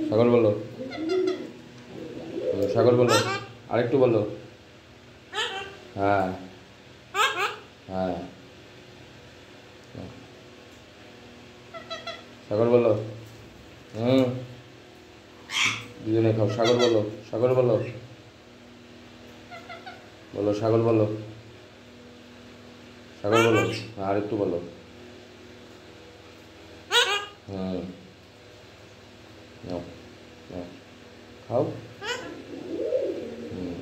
সাগর বলো, সাগর বলো, আরেকটু বলো। হ্যাঁ হ্যাঁ, সাগর বলো। হুম, দুজনে খাও। সাগর বলো, সাগর বলো, বলো সাগর বলো, সাগর বলো। আর একটু বলো। হুম, নাও নাও, খাও। হুম,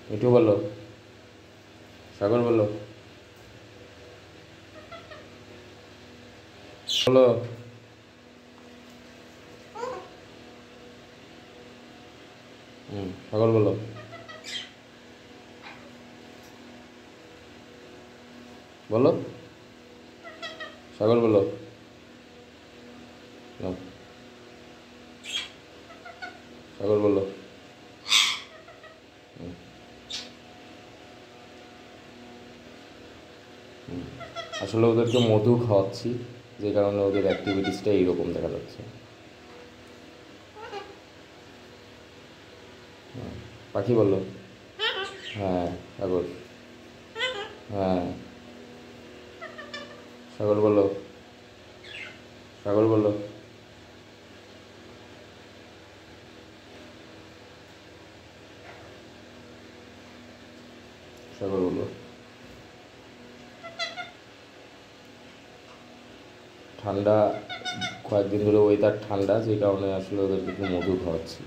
মিঠু বলো, সাগর বলো, বলো। সাগর বলো, বলো সাগর বলো। নাও, সাগর বলো। আসলে ওদেরকে মধু খাওয়াচ্ছি, যে কারণে ওদের অ্যাক্টিভিটিসটা এইরকম দেখা যাচ্ছে। পাখি বলো। হ্যাঁ, সাগর। হ্যাঁ, সাগর বলো, সাগর বলো, সাগর বলো। ঠান্ডা, কয়েকদিন ধরে ওয়েদার ঠান্ডা, যে কারণে আসলে ওদেরকে একটু মধু খাওয়াচ্ছি।